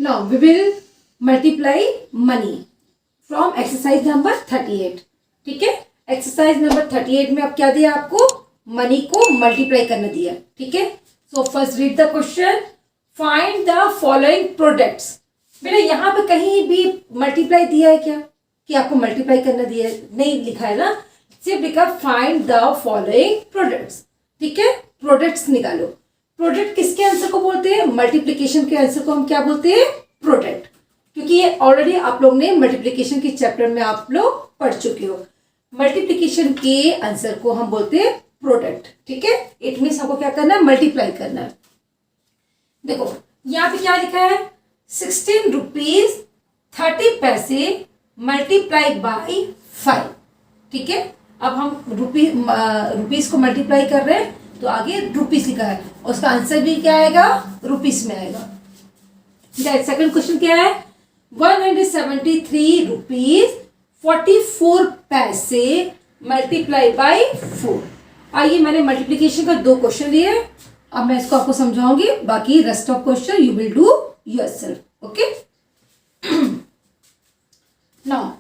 Now we will multiply money from exercise number 38. ठीक है, exercise number 38 में अब क्या दिया आपको, मनी को मल्टीप्लाई करना दिया. ठीक है, so first read the question. Find the following products. बेटा यहाँ पे कहीं भी मल्टीप्लाई दिया है क्या, कि आपको मल्टीप्लाई करना दिया है? नहीं लिखा है ना, सिर्फ लिखा फाइंड द फॉलोइंग प्रोडक्ट्स. ठीक है, प्रोडक्ट्स निकालो. प्रोडक्ट किसके आंसर को बोलते हैं? मल्टीप्लीकेशन के आंसर को हम क्या बोलते हैं? प्रोडक्ट. क्योंकि ये ऑलरेडी आप लोग ने मल्टीप्लीकेशन के चैप्टर में आप लोग पढ़ चुके हो. मल्टीप्लीकेशन के आंसर को हम बोलते हैं प्रोडक्ट. ठीक है, इट मीन्स हमको क्या करना है? मल्टीप्लाई करना है. देखो यहाँ पे क्या लिखा है, 16 रुपीज 30 पैसे मल्टीप्लाई बाई 5. ठीक है, अब हम रुपीज को मल्टीप्लाई कर रहे हैं तो आगे रुपीज लिखा है, उसका आंसर भी क्या आएगा? रुपीज में आएगा. सेकंड क्वेश्चन क्या है? 173 रुपीज 44 पैसे मल्टीप्लाई बाई 4. आइए, मैंने मल्टीप्लीकेशन का 2 क्वेश्चन लिए, अब मैं इसको आपको समझाऊंगी, बाकी rest of question you will do yourself. Okay, now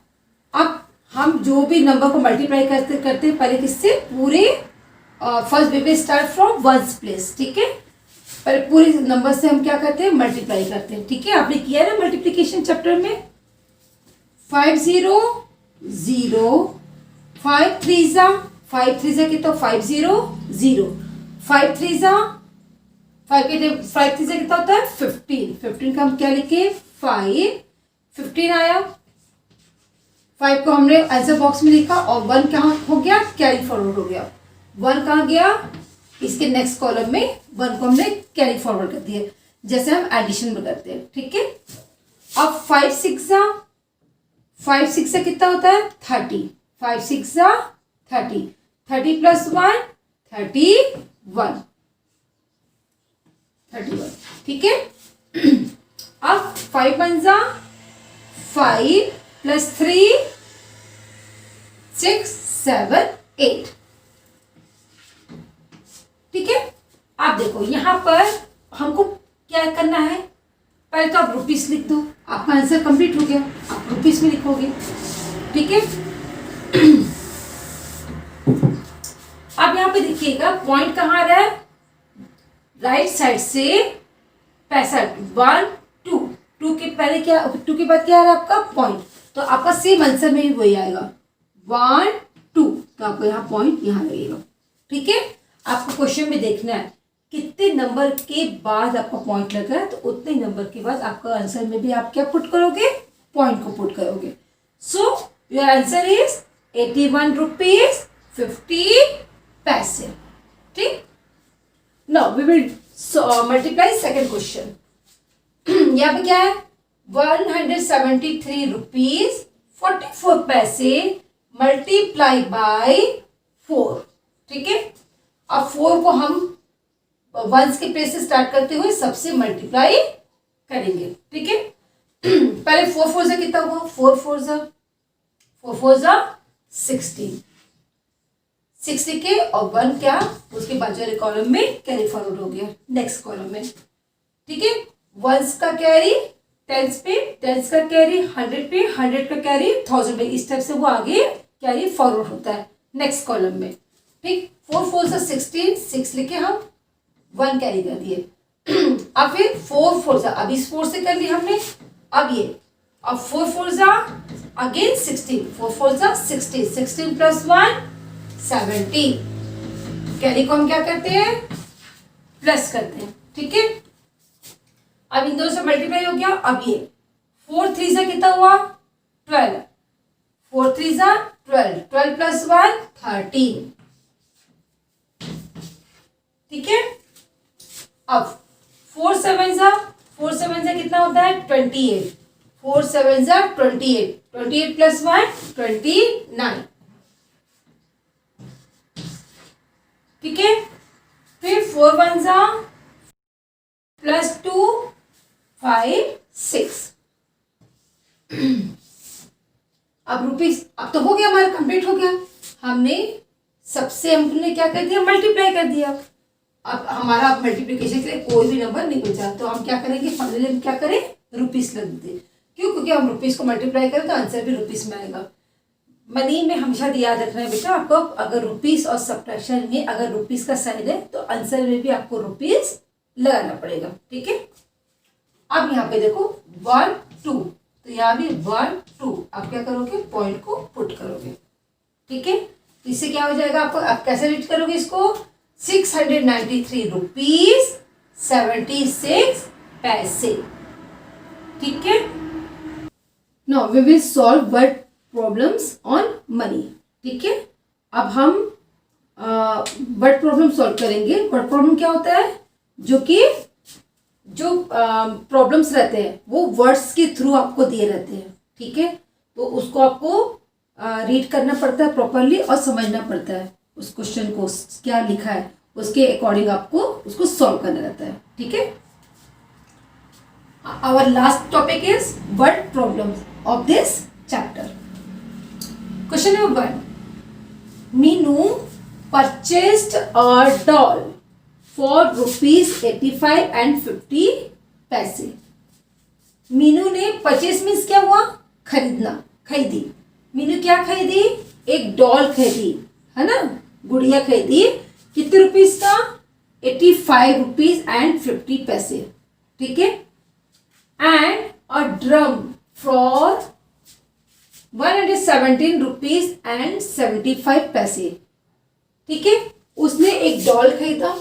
अब हम जो भी नंबर को मल्टीप्लाई करते हैं पहले किससे? पूरे फर्स्ट वे पे स्टार्ट फ्रॉम वंस प्लेस. ठीक है, पहले पूरे नंबर से हम क्या करते हैं? मल्टीप्लाई करते हैं. ठीक है, आपने किया है ना मल्टीप्लीकेशन चैप्टर में. 5 0 0 5 3 कितना? 5 0 0 5 3 5 3 कितना होता है? 15. 15 का हम क्या लिखे? 5. 15 आया. 5 को हमने आंसर बॉक्स में लिखा और 1 कहाँ हो गया? कैरी फॉरवर्ड हो गया. 1 कहाँ गया? इसके नेक्स्ट कॉलम में 1 को हमने कैरी फॉरवर्ड कर दिया, जैसे हम एडिशन में करते हैं. ठीक है, अब 5 6 से कितना होता है? 30. 5 6 30. 30 प्लस 1 31. ठीक है, अब 5 1 5 प्लस 3 6 7 8. ठीक है, आप देखो यहाँ पर हमको क्या करना है, पहले तो आप रुपीस लिख दो, आपका आंसर कंप्लीट हो गया, आप रुपीस में लिखोगे. ठीक है, अब यहाँ पे देखिएगा पॉइंट कहाँ आ रहा है? राइट साइड से पैसा 1 2 2 के पहले क्या, 2 के बाद क्या आ रहा है आपका? पॉइंट. तो आपका सेम आंसर में भी वही आएगा 1 2, तो आपको यहाँ पॉइंट यहाँ लगेगा. ठीक है, आपको क्वेश्चन में देखना है कितने नंबर के बाद आपका पॉइंट लग रहा है, तो उतने नंबर के बाद आपका आंसर में भी आप क्या पुट करोगे? पॉइंट को पुट करोगे. So your answer is 81 rupees 50 paise. ठीक, now we will multiply second question. यहाँ पे क्या है? 173 रुपीज 44 पैसे मल्टीप्लाई बाई 4. ठीक है, अब 4 को हम वंस के प्लेस से स्टार्ट करते हुए सबसे मल्टीप्लाई करेंगे. ठीक है, पहले 4 4 से कितना हुआ? 4 4 16. 60 के और 1 क्या? उसके बाजू वाले कॉलम में कैरी फॉरवर्ड हो गया नेक्स्ट कॉलम में. ठीक है, वंस का कैरी टेंस पे, टेंस का कैरी 100 पे, 100 का कैरी 1000 पे. इस टाइप से वो आगे कैरी फॉरवर्ड होता है नेक्स्ट कॉलम में. ठीक, 4 4 16 6 लिखे हम 1 कैरी कर दिए. अब फिर 4 4 अब इस 4 से कर लिया हमने. अब ये अब 4 4 अगेन 16. 4 4 16. 16 प्लस 1 17. कैरी को हम क्या करते हैं? प्लस करते हैं. ठीक है, अब इन दोनों से मल्टीप्लाई हो गया. अब ये 4 3 से कितना हुआ? 12. 4 3 12. 12 प्लस 1 13. ठीक है, अब 4 7 से कितना होता है? 28. 4 7 28. 28 प्लस 1 29. ठीक है, फिर 4 1 प्लस 2 5 6. अब रुपीस, अब तो हो गया हमारा, कंप्लीट हो गया. हमने हमने क्या कर दिया? मल्टीप्लाई कर दिया. अब हमारा मल्टीप्लिकेशन के लिए कोई भी नंबर नहीं बचा, तो हम क्या करेंगे? फाइनली हम क्या करें? रुपीस लग दे। क्यों? क्योंकि हम रुपीस को मल्टीप्लाई करें तो आंसर भी रुपीस में आएगा। मनी में हमेशा याद रखना है बेटा आपको, अगर रुपीस और सब्ट्रैक्शन में अगर रुपीस का साइन है तो आंसर में भी आपको रुपीस लगाना पड़ेगा। ठीक है, अब यहाँ पे देखो 1 2, तो यहाँ भी 1 2 आप क्या करोगे, पॉइंट को पुट करोगे। ठीक है, तो इससे क्या हो जाएगा आपको, आप कैसे रीड करोगे इसको, 693 रुपीज 76 पैसे। ठीक है, now we will solve word problems on money. ठीक है, अब हम वर्ड प्रॉब्लम सॉल्व करेंगे। वर्ड प्रॉब्लम क्या होता है, जो प्रॉब्लम्स रहते हैं वो वर्ड्स के थ्रू आपको दिए रहते हैं। ठीक है, तो उसको आपको रीड करना पड़ता है प्रॉपरली और समझना पड़ता है उस क्वेश्चन को क्या लिखा है, उसके अकॉर्डिंग आपको उसको सॉल्व करना रहता है। ठीक है, our last topic is word problems of this chapter. Question number 1, Meenu purchased a doll for ₹85 and 50 पैसे। मीनू ने परचेस मीन्स क्या हुआ, खरीदना, खरीदी। मीनू क्या खरीदी, एक डॉल खरीदी, है ना, गुड़िया खरीदी। कितने रुपीस का, 85 रुपीज एंड 50 पैसे। ठीक है, and a drum for 117 rupees and 75 पैसे। ठीक है, उसने एक डॉल खरीदा।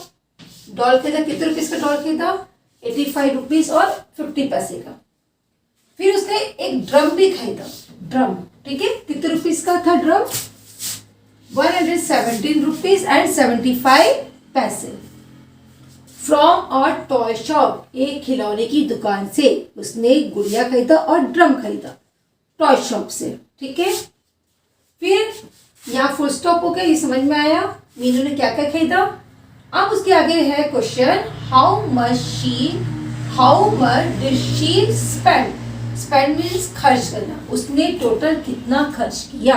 कितने रुपीस का डॉल खरीदा, 85 रुपीज और 50 पैसे का। फिर उसने एक ड्रम भी खरीदा, ड्रम। ठीक है, कितने रुपीस का था ड्रम, 117 रुपीज एंड 75 पैसे। फ्रॉम अ टॉय शॉप, एक खिलौने की दुकान से उसने गुड़िया खरीदा और ड्रम खरीदा टॉय शॉप से। ठीक है, फिर यहाँ फुल स्टॉप हो गया, ये समझ में आया मीनू ने क्या क्या खरीदा। अब उसके आगे है question, how much did she spend. Spend means खर्च करना, उसने टोटल कितना खर्च किया।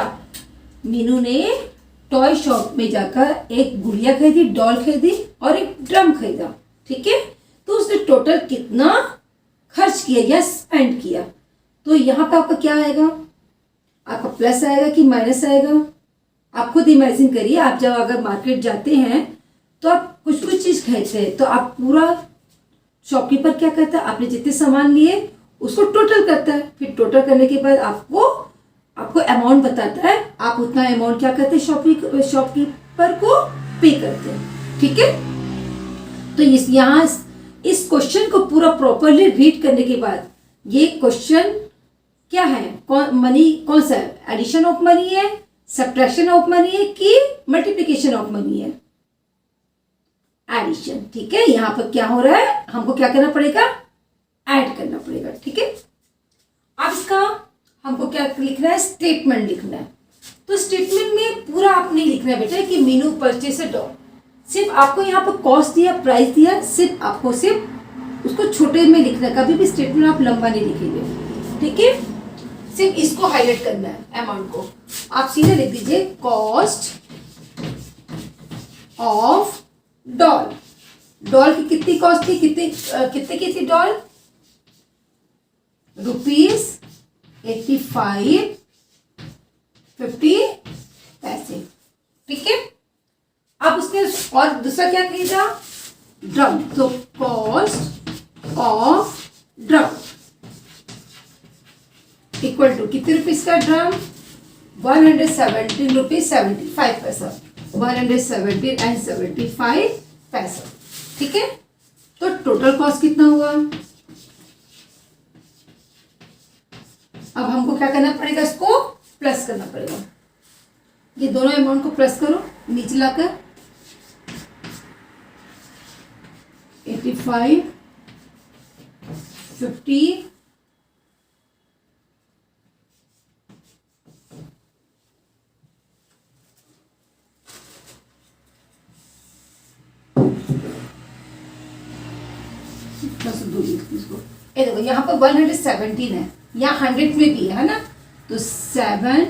मीनू ने टॉय शॉप में जाकर एक गुड़िया खरीदी, डॉल खरीदी और एक ड्रम खरीदा। ठीक है, तो उसने टोटल कितना खर्च किया या स्पेंड किया। तो यहाँ पे आपका क्या आएगा, आपका प्लस आएगा कि माइनस आएगा, आप खुद इमेजिन करिए। आप जब अगर मार्केट जाते हैं तो आप कुछ चीज़ खरीदते हैं तो आप पूरा, शॉपकीपर क्या करता है, आपने जितने सामान लिए उसको टोटल करता है। फिर टोटल करने के बाद आपको अमाउंट बताता है, आप उतना अमाउंट क्या करते हैं, शॉपकीपर को पे करते हैं। ठीक है, तो यहाँ इस क्वेश्चन को पूरा प्रॉपरली रीड करने के बाद, ये क्वेश्चन क्या है, मनी कौन सा है, एडिशन ऑफ मनी है, सब्ट्रैक्शन ऑफ मनी है कि मल्टीप्लिकेशन ऑफ मनी है, एडिशन। ठीक है, यहाँ पर क्या हो रहा है, हमको क्या करना पड़ेगा, ऐड करना पड़ेगा। ठीक है, अब इसका हमको क्या लिखना है, स्टेटमेंट लिखना है। तो स्टेटमेंट में पूरा आप नहीं लिखना है बेटा कि मीनू परचेस अ डॉल, सिर्फ आपको यहाँ पर कॉस्ट दिया, प्राइस दिया, सिर्फ आपको सिर्फ उसको छोटे में लिखना है। कभी भी स्टेटमेंट आप लंबा नहीं लिखेंगे। ठीक है, सिर्फ इसको हाईलाइट करना है, अमाउंट को आप सीधे लिख दीजिए, कॉस्ट ऑफ डॉल। डॉल की कितनी कॉस्ट थी, कितने की थी डॉल, ₹85 50 पैसे। ठीक है, अब उसने और दूसरा क्या खरीदा, ड्रम। तो cost of drum equal to कितने रुपीस का ड्रम, 117 रुपीज 75 पैसा, 117 and 75 पैसा। ठीक है, तो टोटल कॉस्ट कितना हुआ। अब हमको क्या करना पड़ेगा, इसको प्लस करना पड़ेगा। ये दोनों अमाउंट को प्लस करो नीचे लाकर, 85 50 ये देखो यहाँ पर 117 है, यहाँ 100 में भी है ना, तो 7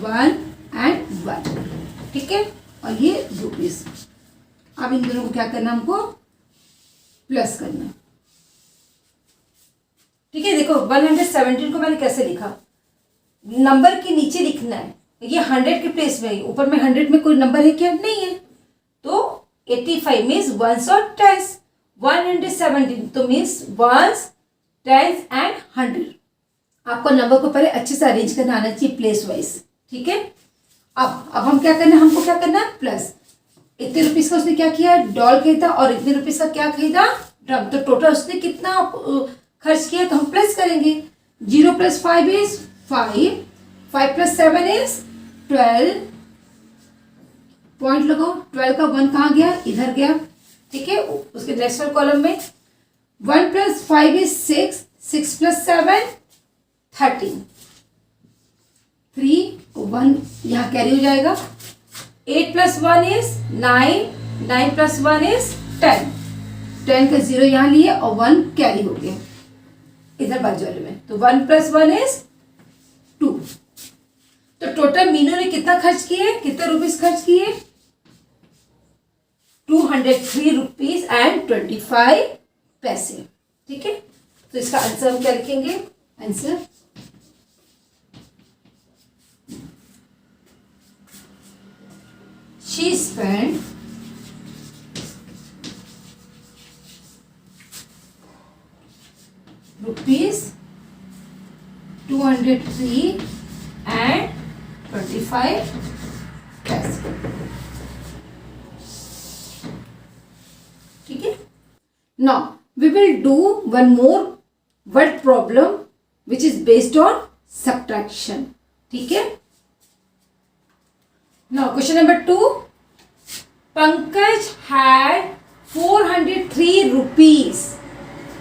1 and 1। ठीक है, और ये रुपीस। अब इन दोनों को क्या करना, हमको प्लस करना। ठीक है, देखो 117 को मैंने कैसे लिखा, नंबर के नीचे लिखना है, ये 100 के प्लेस में है, ऊपर में 100 में कोई नंबर है क्या, नहीं है, तो 85 मीन्स वंस और टेंस, 117 तो मीन्स वंस, टेंस एंड 100। आपको नंबर को पहले अच्छे से अरेंज करना आना चाहिए प्लेस वाइज, ठीक है। अब हम क्या करना है, हमको क्या करना है, प्लस इतने रुपीस का उसने क्या किया, डॉल खरीदा, और इतने रुपीस का क्या खरीदा, ड्रम, तो टोटल उसने कितना खर्च किया, तो हम प्लस करेंगे, 0 + 5 इज 5, 5 + 7 इज 12, पॉइंट लगाओ, 12 का 1 कहाँ गया, इधर गया, ठीक है। उसके नेक्स्ट वाले कॉलम में 1 + 5 इज 6, 6 + 7 13, 3 1 यहाँ कैरी हो जाएगा, 8 + 1 इज 9, 9 + 1 इज 10, 10 का 0 यहाँ लिए और 1 कैरी हो गया इधर बाजू वाले में, तो 1 + 1 इज 2। तो टोटल मीनू ने कितना खर्च किए, कितने रुपीस खर्च किए, 203 रुपीज एंड 25 पैसे, ठीक है। तो इसका आंसर हम क्या लिखेंगे, answer she spent rupees 203 and 25 पैसे, ठीक है। Now we will do one more word problem which is based on subtraction, ठीक है। Now question number 2, Pankaj had 403 rupees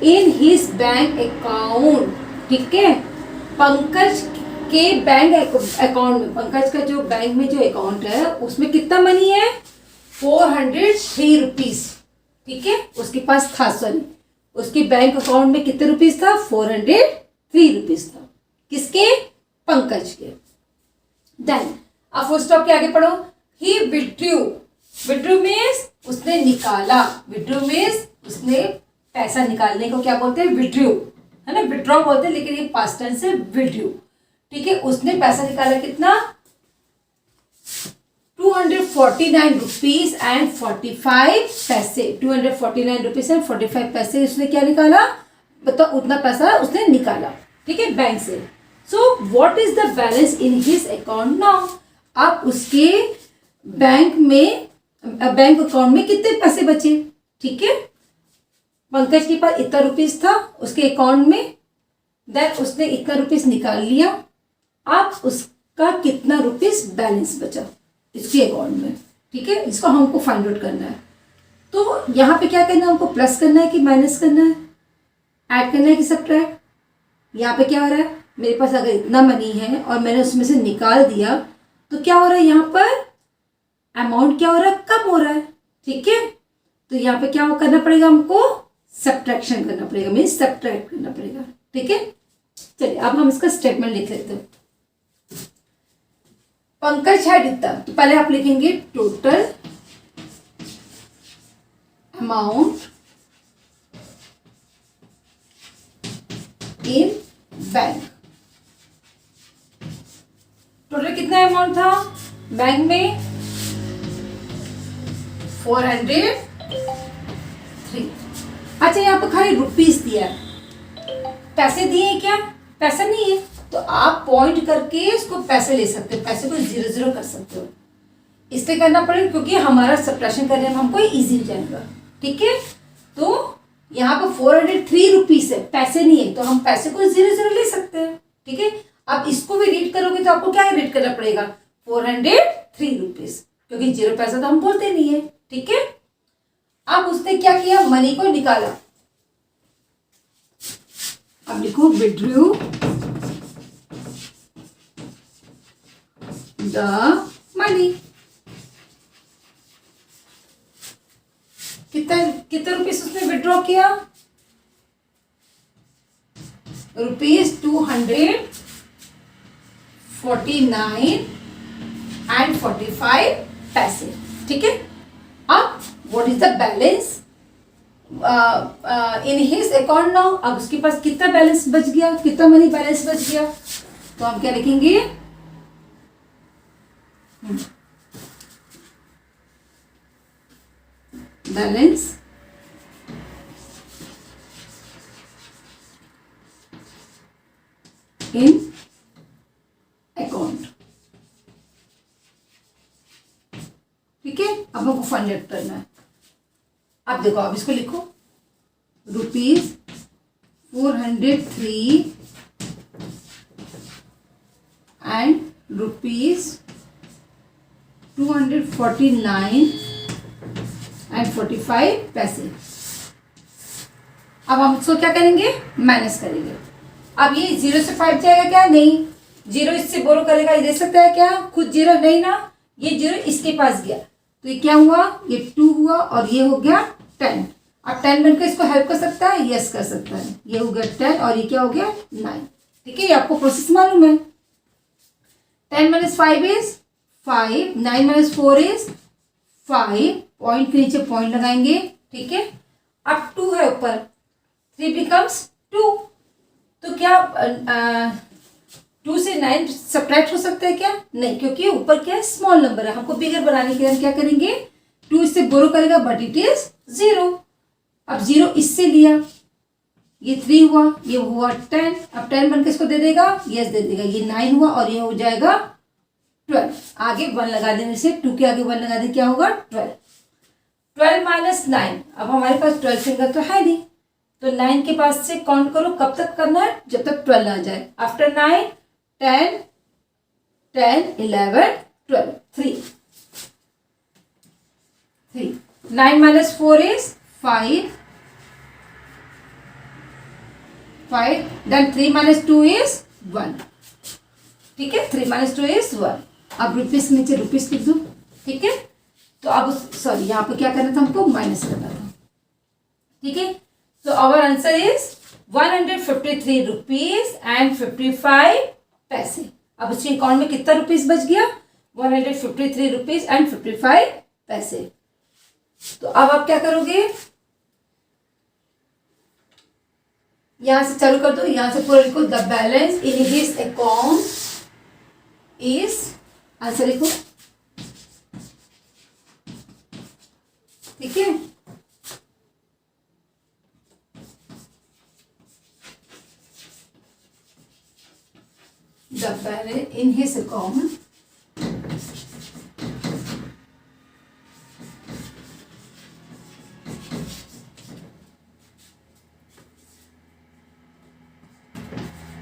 in his bank account, ठीक है। पंकज के बैंक अकाउंट में, पंकज का जो बैंक में जो अकाउंट है उसमें कितना मनी है, 403 रुपीज, ठीक है। उसके पास था, सॉरी उसके बैंक अकाउंट में कितने रुपीज था, 403 रुपीज था, किसके, पंकज के। देन अब फुल स्टॉप के आगे पढ़ो, ही विड्रू, विड्रू मीन्स उसने निकाला, विड्रू मीन्स उसने पैसा निकालने को क्या बोलते हैं, विड्रू, है ना, विड्रॉ बोलते हैं, लेकिन ये पास्ट टेंस है, विड्रू, ठीक है। उसने पैसा निकाला कितना, 249 रुपीज एंड 45 पैसे, 249 रुपीज एंड 45 पैसे उसने क्या निकाला, बताओ, उतना पैसा उसने निकाला, ठीक है, बैंक से। So what is the balance in his account now, आप उसके बैंक में, बैंक अकाउंट में कितने पैसे बचे, ठीक है। पंकज के पास इतना रुपीस था उसके अकाउंट में, देन उसने इतना रुपीस निकाल लिया, आप उसका कितना रुपीस बैलेंस बचा इसके अकाउंट में, ठीक है। इसको हमको फाइंड आउट करना है। तो यहाँ पे क्या करना है, हमको प्लस करना है कि माइनस करना है, ऐड करना है कि सब्ट्रैक्ट। यहाँ पे क्या हो रहा है, मेरे पास अगर इतना मनी है और मैंने उसमें से निकाल दिया, तो क्या हो रहा है, यहाँ पर अमाउंट क्या हो रहा है, कम हो रहा है, ठीक है। तो यहाँ पे क्या करना पड़ेगा, हमको सब्ट्रैक्शन करना पड़ेगा, मीन्स सब्ट्रैक्ट करना पड़ेगा, ठीक है। चलिए अब हम इसका स्टेटमेंट लिख लेते हैं। पंकज है इतना, तो पहले आप लिखेंगे total amount in bank. Total कितना अमाउंट था बैंक में, 403। अच्छा यहाँ पे खाली रुपीस दिया है, पैसे दिए क्या, पैसा नहीं है, तो आप पॉइंट करके इसको पैसे ले सकते हो, पैसे को 0 कर सकते हो, इसलिए करना पड़ेगा क्योंकि हमारा सब्ट्रैक्शन करने में हमको इजी हो जाएगा, ठीक है। तो यहाँ पर 403 रुपीस है, पैसे नहीं है, तो हम पैसे को 0 ले सकते हैं, ठीक है। अब इसको भी रीड करोगे तो आपको क्या रीड करना पड़ेगा, 403 रुपीज, क्योंकि 0 पैसा तो हम बोलते नहीं है, ठीक है। अब उसने क्या किया, मनी को निकाला। अब लिखो विड्रू द मनी। कितना रुपीस उसने विड्रॉ किया, ₹249 and 45 पैसे, ठीक है। अब what is the balance, in his account now. अब उसके पास कितना बैलेंस बच गया, कितना मनी बैलेंस बच गया, तो हम क्या लिखेंगे, बैलेंस इन अकाउंट। ठीक है, अब हमको फाइंड आउट करना है। अब देखो, अब इसको लिखो, ₹403 एंड ₹249.45। अब हम इसको क्या करेंगे, माइनस करेंगे। अब ये 0 से 5 जाएगा क्या, नहीं, 0 इससे बोरो करेगा, ये दे सकता है क्या, खुद 0 नहीं ना, ये 0 इसके पास गया, तो ये क्या हुआ, ये 2 हुआ और ये हो गया 10। अब 10 बनकर इसको हेल्प कर सकता है, यस कर सकता है, ये हो गया 10 और ये क्या हो गया 9। ठीक है, ये आपको प्रोसेस मालूम है। 10 - 5 इज 5, 9 - 4 इज 5, पॉइंट के नीचे पॉइंट लगाएंगे। ठीक है, अब 2 है ऊपर, 3 बिकम्स 2, तो क्या 2 से 9 सब्ट्रैक्ट हो सकता है क्या, नहीं, क्योंकि ऊपर क्या है, स्मॉल नंबर है, हमको बिगर बनाने के लिए हम क्या करेंगे, 2 इससे बोरो करेगा बट इट इज 0। अब 0 इससे लिया, ये 3 हुआ, ये हुआ 10, अब 10 बनकर इसको दे देगा, यस दे देगा, ये 9 हुआ और ये हो जाएगा 12। आगे 1 लगा देने से, 2 के आगे 1 लगा देने क्या होगा 12। 12 - 9, अब हमारे पास 12 फिंगर तो है नहीं, तो 9 के पास से काउंट करो, कब तक करना है, जब तक 12 आ जाए। आफ्टर 9, 10, 10, 11, 12, 3। 9 - 4 is 5, 5, then 3 - 2 is 1। ठीक है, 3 - 2 is 1। अब रुपीस नीचे रुपीस लिख दो। ठीक है, तो अब सॉरी, यहाँ पे क्या करना था, हमको माइनस करना था। ठीक है, तो our answer is 153 rupees and 55 paise. अब उसके अकाउंट में कितना रुपीस बच गया, 153 रुपीज एंड 55 पैसे। तो अब आप क्या करोगे, यहां से चालू कर दो, यहां से पूरा लिखो, the balance in his account is, answer लिखो। ठीक है, the balance in his account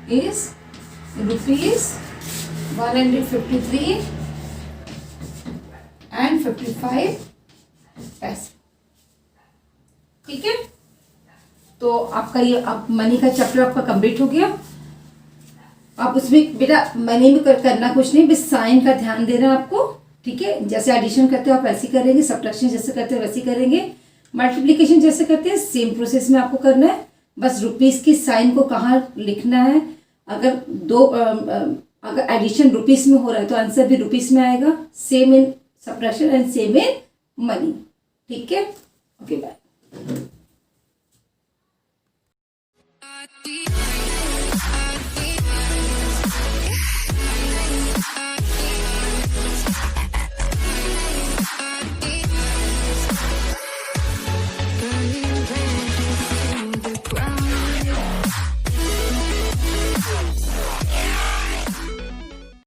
is ₹153 and 55 पैसे। ठीक है, तो आपका ये अब मनी का चैप्टर आपका कंप्लीट हो गया। आप उसमें बेटा मनी में करना कुछ नहीं, बस साइन का ध्यान देना आपको। ठीक है, जैसे एडिशन करते हो आप वैसे करेंगे, सब्ट्रैक्शन जैसे करते हो वैसे करेंगे, मल्टीप्लिकेशन जैसे करते हैं सेम प्रोसेस में आपको करना है। बस रुपीस की साइन को कहाँ लिखना है, अगर अगर एडिशन रुपीस में हो रहा है तो आंसर भी रुपीस में आएगा, same in subtraction and same in money. ठीक है, ओके बाय।